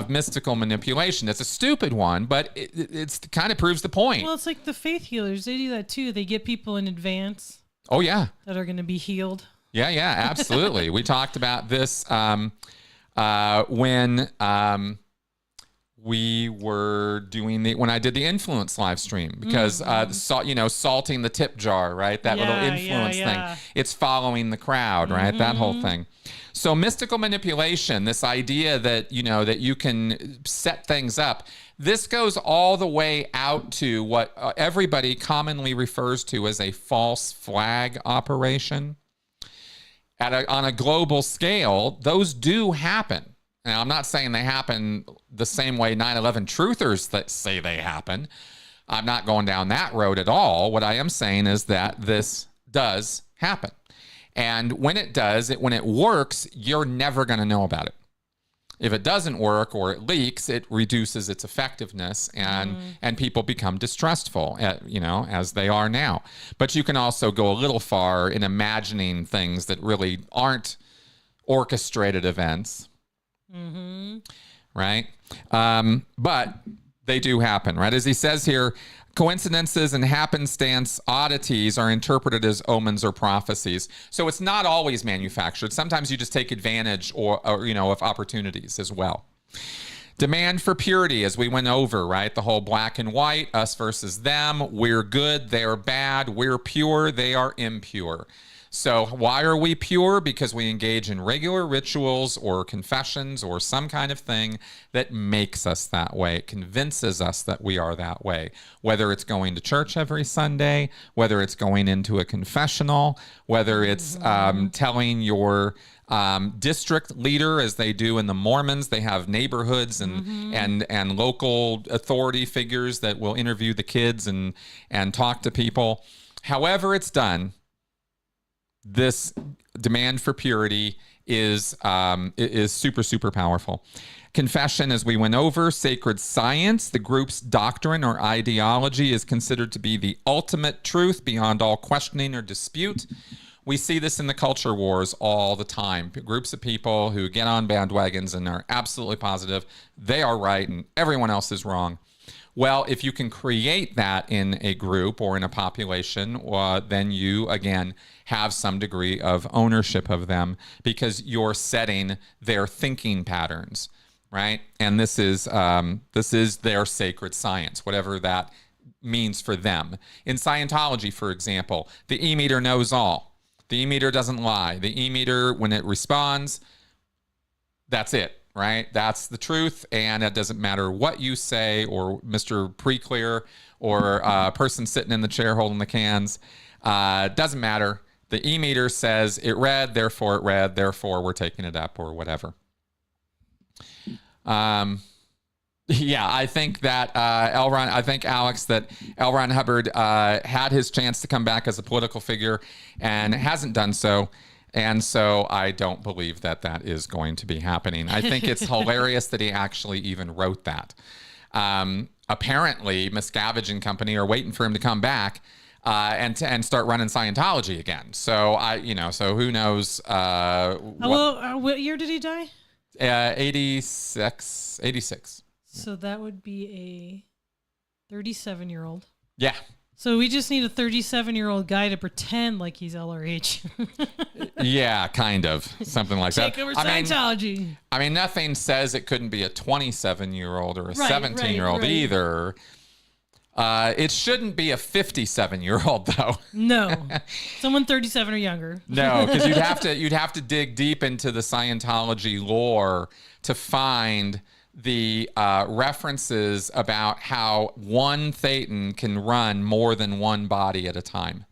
mystical manipulation. It's a stupid one, but it's kind of proves the point. Well, it's like the faith healers. They do that too. They get people in advance. Oh, yeah. That are going to be healed. Yeah, absolutely. We talked about this when we were doing when I did the influence live stream, because salting the tip jar, right? That little influence thing. It's following the crowd, right? That whole thing. So mystical manipulation, this idea that, that you can set things up, this goes all the way out to what everybody commonly refers to as a false flag operation. On a global scale, those do happen. Now, I'm not saying they happen the same way 9/11 truthers that say they happen. I'm not going down that road at all. What I am saying is that this does happen. And when it does, when it works, you're never going to know about it. If it doesn't work or it leaks, it reduces its effectiveness, and people become distrustful, as they are now. But you can also go a little far in imagining things that really aren't orchestrated events, right? But they do happen, right? As he says here, coincidences and happenstance oddities are interpreted as omens or prophecies. So it's not always manufactured. Sometimes you just take advantage or of opportunities as well. Demand for purity, as we went over, right? The whole black and white, us versus them. We're good, they're bad. We're pure, they are impure. So why are we pure? Because we engage in regular rituals or confessions or some kind of thing that makes us that way. It convinces us that we are that way. Whether it's going to church every Sunday, whether it's going into a confessional, whether it's telling your district leader, as they do in the Mormons. They have neighborhoods and local authority figures that will interview the kids and talk to people. However it's done, this demand for purity is super, super powerful. Confession, as we went over, sacred science, the group's doctrine or ideology is considered to be the ultimate truth beyond all questioning or dispute. We see this in the culture wars all the time. Groups of people who get on bandwagons and are absolutely positive they are right and everyone else is wrong. Well, if you can create that in a group or in a population, then you, again, have some degree of ownership of them because you're setting their thinking patterns, right? And this is their sacred science, whatever that means for them. In Scientology, for example, the E-meter knows all. The E-meter doesn't lie. The E-meter, when it responds, that's it. Right? That's the truth, and it doesn't matter what you say or Mr. Preclear or a person sitting in the chair holding the cans. Doesn't matter. The E-meter says it read, therefore we're taking it up or whatever. Yeah, I think that Alex, that L. Ron Hubbard had his chance to come back as a political figure and hasn't done so. And so I don't believe that that is going to be happening. I think it's hilarious that he actually even wrote that. Apparently, Miscavige and company are waiting for him to come back and start running Scientology again. So so who knows? What year did he die? 86. So that would be a 37-year-old. Yeah. So we just need a 37-year-old guy to pretend like he's LRH. Yeah, kind of. Something like that. Take over Scientology. I mean, nothing says it couldn't be a 27-year-old or a 17-year-old either. It shouldn't be a 57-year-old, though. No. Someone 37 or younger. No, because you'd have to dig deep into the Scientology lore to find the references about how one Thetan can run more than one body at a time.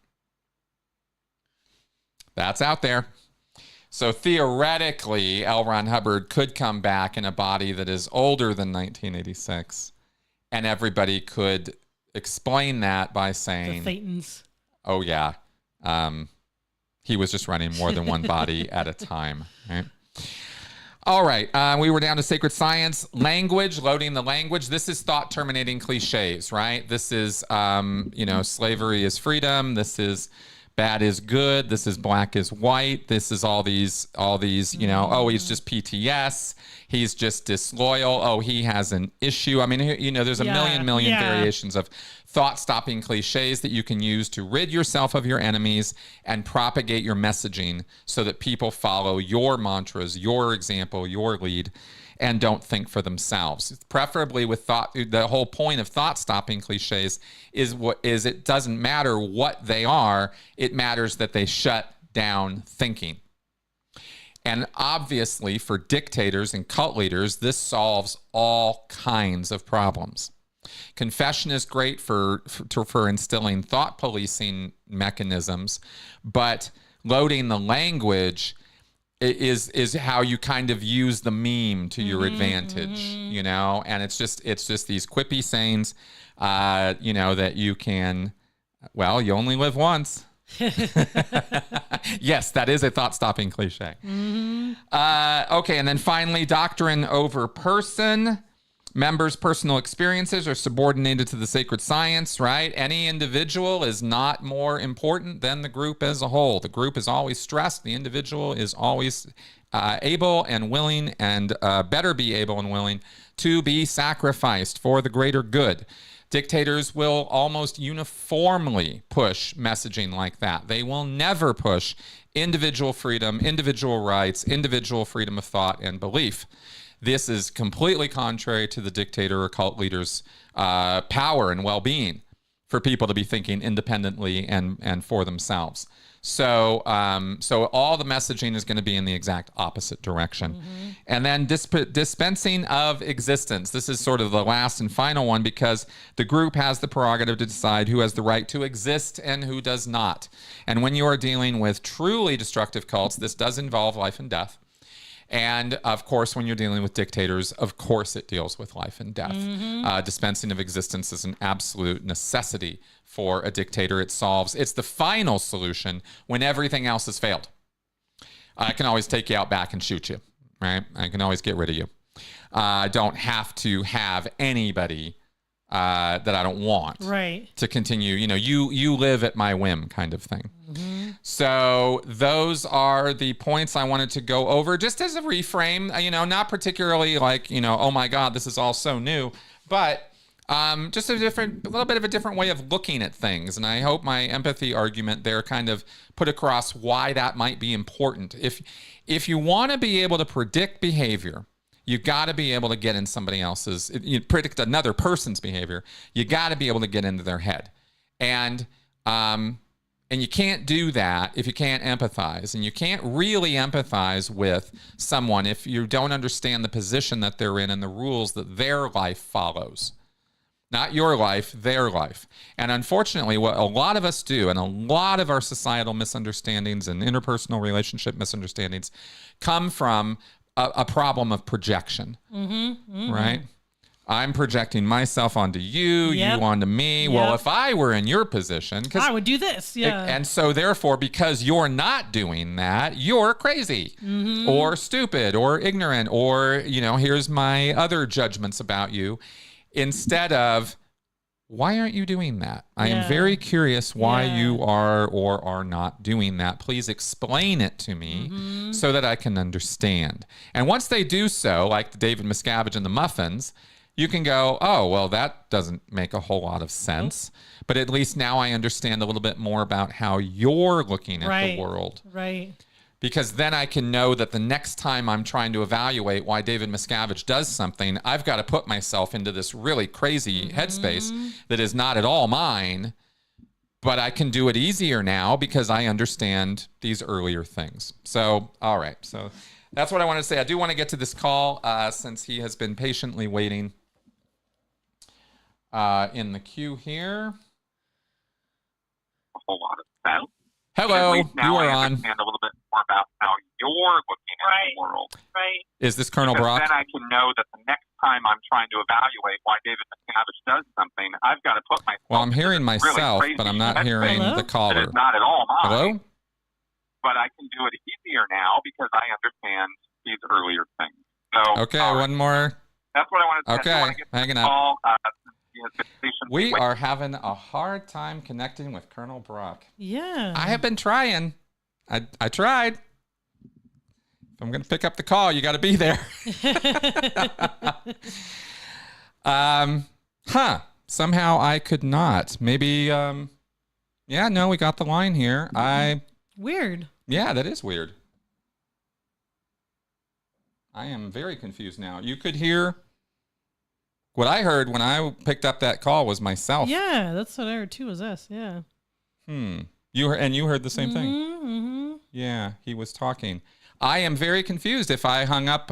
That's out there. So theoretically, L. Ron Hubbard could come back in a body that is older than 1986, and everybody could explain that by saying, the Thetans. Oh yeah, he was just running more than one body at a time, right? All right, we were down to sacred science, language, loading the language. This is thought-terminating cliches, right? This is, slavery is freedom. This is bad is good. This is black is white. This is all these, oh, he's just PTS. He's just disloyal. Oh, he has an issue. I mean, there's a million variations of thought-stopping cliches that you can use to rid yourself of your enemies and propagate your messaging so that people follow your mantras, your example, your lead, and don't think for themselves. Preferably with thought. The whole point of thought-stopping cliches is it doesn't matter what they are. It matters that they shut down thinking. And obviously, for dictators and cult leaders, this solves all kinds of problems. Confession is great for instilling thought policing mechanisms, but loading the language is how you kind of use the meme to your advantage, you know, and it's just these quippy sayings, you know, that you can, well, you only live once. Yes, that is a thought-stopping cliche. Okay, and then finally, doctrine over person. Members' personal experiences are subordinated to the sacred science, right? Any individual is not more important than the group as a whole. The group is always stressed. The individual is always able and willing, and better be able and willing to be sacrificed for the greater good. Dictators will almost uniformly push messaging like that. They will never push individual freedom, individual rights, individual freedom of thought and belief. This is completely contrary to the dictator or cult leader's power and well-being for people to be thinking independently and for themselves. So all the messaging is going to be in the exact opposite direction. And then dispensing of existence. This is sort of the last and final one, because the group has the prerogative to decide who has the right to exist and who does not. And when you are dealing with truly destructive cults, this does involve life and death. And of course, when you're dealing with dictators, of course it deals with life and death. Dispensing of existence is an absolute necessity for a dictator. It's the final solution when everything else has failed. I can always take you out back and shoot you, right? I can always get rid of you. I don't have to have anybody that I don't want to continue. You know, you live at my whim kind of thing. So those are the points I wanted to go over just as a reframe, you know, not particularly like, you know, oh my God, this is all so new, but just a little bit of a different way of looking at things. And I hope my empathy argument there kind of put across why that might be important. If you want to be able to predict behavior, you got to be able to get in somebody else's, you predict another person's behavior. You got to be able to get into their head. And you can't do that if you can't empathize. And you can't really empathize with someone if you don't understand the position that they're in and the rules that their life follows. Not your life, their life. And unfortunately, what a lot of us do, and a lot of our societal misunderstandings and interpersonal relationship misunderstandings come from a problem of projection, right? I'm projecting myself onto you, you onto me. Well, if I were in your position, I would do this. And so therefore, because you're not doing that, you're crazy or stupid or ignorant, or, you know, here's my other judgments about you, instead of, why aren't you doing that? I am very curious why you are or are not doing that. Please explain it to me so that I can understand. And once they do so, like the David Miscavige and the muffins, you can go, oh, well, that doesn't make a whole lot of sense. But at least now I understand a little bit more about how you're looking at the world. Because then I can know that the next time I'm trying to evaluate why David Miscavige does something, I've got to put myself into this really crazy headspace that is not at all mine, but I can do it easier now because I understand these earlier things. So, all right. So that's what I want to say. I do want to get to this call since he has been patiently waiting in the queue here. A whole lot of sense. Hello, you are on. I understand a little bit more about how you're looking at the world. Is this Colonel Brock? Then I can know that the next time I'm trying to evaluate why David Miscavige does something, I've got to put myself. Well, I'm hearing myself, but I'm not hearing the caller. It's not at all mine. Hello? But I can do it easier now because I understand these earlier things. So okay, one more. That's what I wanted to say. Okay, hanging up. We are having a hard time connecting with Colonel Brock. Yeah. I have been trying. I tried. If I'm going to pick up the call, you got to be there. Somehow I could not. Maybe, no, we got the line here. Weird. Yeah, that is weird. I am very confused now. You could hear... What I heard when I picked up that call was myself. Yeah, that's what I heard too, was us. Yeah. You heard the same thing? Yeah, he was talking. I am very confused if I hung up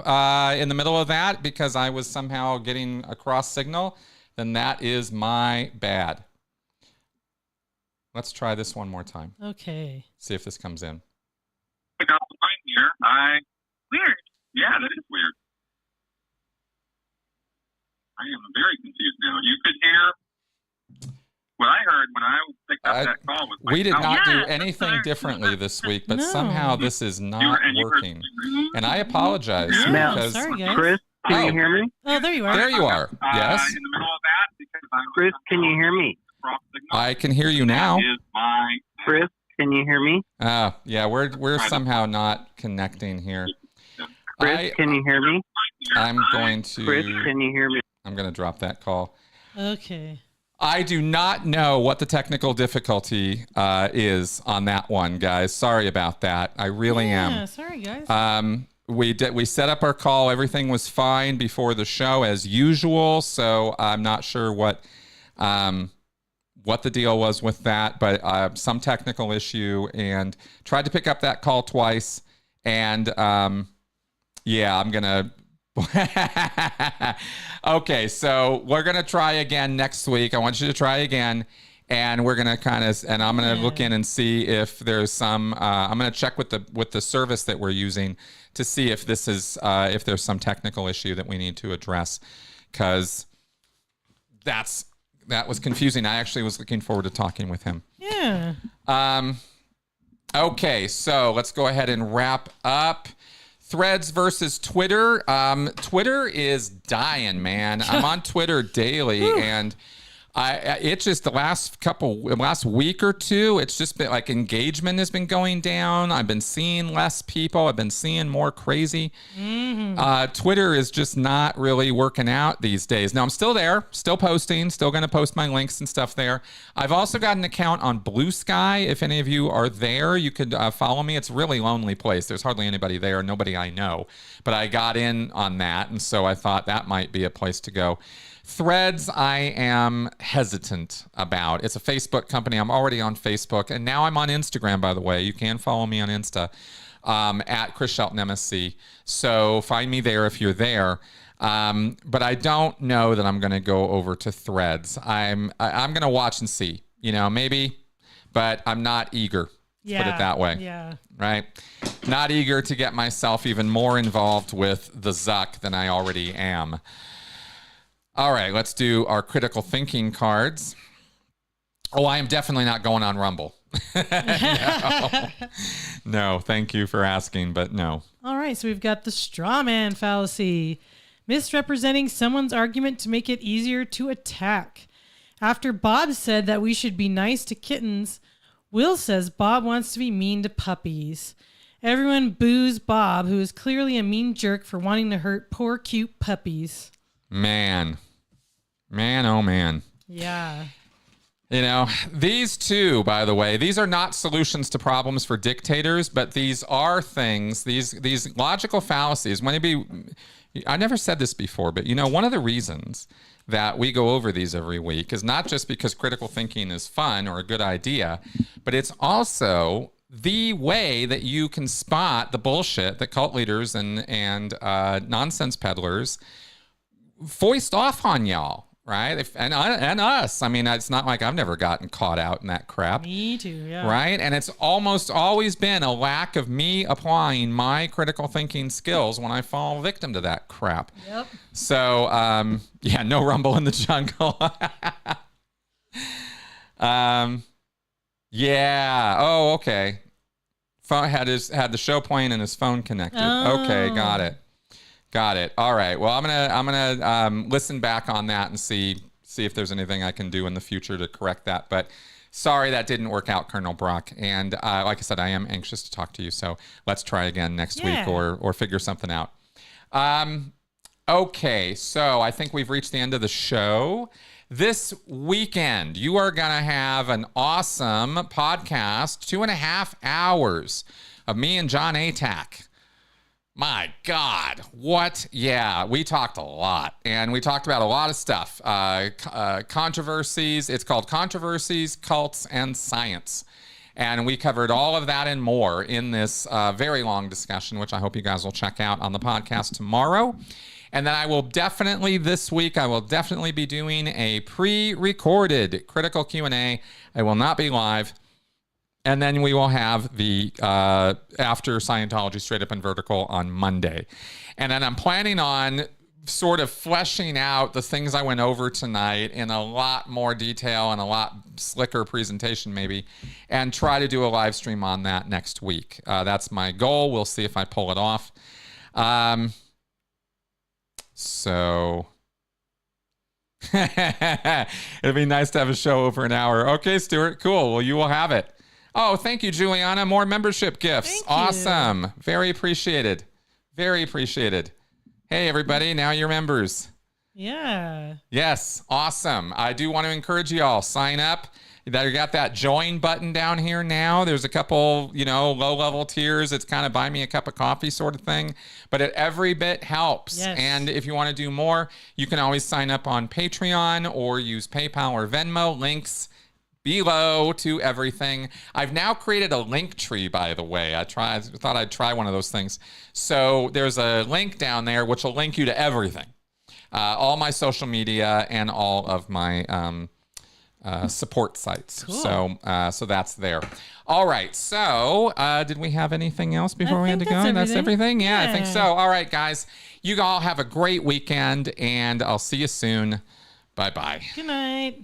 in the middle of that because I was somehow getting a cross signal, then that is my bad. Let's try this one more time. Okay. See if this comes in. I got the line here. Weird. Yeah, that is weird. I am very confused now. You could hear what I heard when I picked up that call. Was we did not do Yeah, anything differently this week, but No. somehow this is not working. And I apologize Yeah, because sorry, guys. Chris, can you hear me? Oh, there you are. there you are. Yes, in the middle of that because I'm Chris, can you hear me? cross signal. I can hear you now. That is my Chris, can you hear me? Yeah, we're somehow not connecting here. Chris, can you hear me? I'm going Chris, to. can you hear me? I'm going to drop that call. Okay. I do not know what the technical difficulty is on that one, guys. Sorry about that. I really Yeah, am. sorry, guys. We set up our call. Everything was fine before the show as usual. So I'm not sure what the deal was with that, but some technical issue, and tried to pick up that call twice. And yeah, I'm gonna. Okay, so we're gonna try again next week. I want you to try again, and we're gonna I'm gonna look in and see if there's some. I'm gonna check with the service that we're using to see if this is if there's some technical issue that we need to address, because that was confusing. I actually was looking forward to talking with him. Yeah. Okay, so let's go ahead and wrap up. Threads versus Twitter. Twitter is dying, man. I'm on Twitter daily, and it's just the last week or two, it's just been like engagement has been going down. I've been seeing less people. I've been seeing more crazy. Twitter is just not really working out these days. Now I'm still there, still posting, still going to post my links and stuff there. I've also got an account on Blue Sky. If any of you are there, you could follow me. It's a really lonely place. There's hardly anybody there, nobody I know, but I got in on that. And so I thought that might be a place to go. Threads, I am hesitant about. It's a Facebook company. I'm already on Facebook, and now I'm on Instagram, by the way. You can follow me on Insta at Chris Shelton MSC. So find me there if you're there. But I don't know that I'm going to go over to Threads. I'm going to watch and see, maybe, but I'm not eager. Yeah. Put it that way. Yeah. Right? Not eager to get myself even more involved with the Zuck than I already am. All right, let's do our critical thinking cards. Oh, I am definitely not going on Rumble. No, thank you for asking, but no. All right, so we've got the straw man fallacy, misrepresenting someone's argument to make it easier to attack. After Bob said that we should be nice to kittens, Will says Bob wants to be mean to puppies. Everyone boos Bob, who is clearly a mean jerk for wanting to hurt poor, cute puppies. Man, oh man. Yeah. These two, by the way, these are not solutions to problems for dictators, but these are things, these logical fallacies. I never said this before, but one of the reasons that we go over these every week is not just because critical thinking is fun or a good idea, but it's also the way that you can spot the bullshit that cult leaders and nonsense peddlers foist off on y'all, right? And us. I mean, it's not like I've never gotten caught out in that crap. Me too, yeah. Right? And it's almost always been a lack of me applying my critical thinking skills when I fall victim to that crap. Yep. So, yeah, no Rumble in the jungle. Yeah. Oh, okay. Phone had the show playing and his phone connected. Oh. Okay, got it. All right. Well, I'm gonna listen back on that and see if there's anything I can do in the future to correct that. But sorry that didn't work out, Colonel Brock. And like I said, I am anxious to talk to you. So let's try again next week or figure something out. Okay. So I think we've reached the end of the show. This weekend, you are going to have an awesome podcast, 2.5 hours of me and John Atack. My God, what? Yeah, we talked a lot, and we talked about a lot of stuff. Controversies. It's called Controversies, Cults, and Science. And we covered all of that and more in this very long discussion, which I hope you guys will check out on the podcast tomorrow. And then I will definitely, this week, I will definitely be doing a pre-recorded critical Q&A. I will not be live. And then we will have the After Scientology Straight Up and Vertical on Monday. And then I'm planning on sort of fleshing out the things I went over tonight in a lot more detail and a lot slicker presentation maybe, and try to do a live stream on that next week. That's my goal. We'll see if I pull it off. So it'd be nice to have a show over an hour. Okay, Stuart, cool. Well, you will have it. Oh, thank you, Juliana. More membership gifts. Thank awesome. you. Very appreciated. Very appreciated. Hey, everybody, now you're members. Yeah. Yes, awesome. I do want to encourage you all, sign up. You got that join button down here now. There's a couple, low-level tiers. It's kind of buy me a cup of coffee sort of thing. But every bit helps. Yes. And if you want to do more, you can always sign up on Patreon or use PayPal or Venmo. Links below to everything. I've now created a LINKTREE, by the way. I thought I'd try one of those things. So there's a link down there which will link you to everything. All my social media and all of my support sites. Cool. So that's there. All right. So did we have anything else before we had to go? That's everything? Yeah, I think so. All right, guys. You all have a great weekend, and I'll see you soon. Bye-bye. Good night.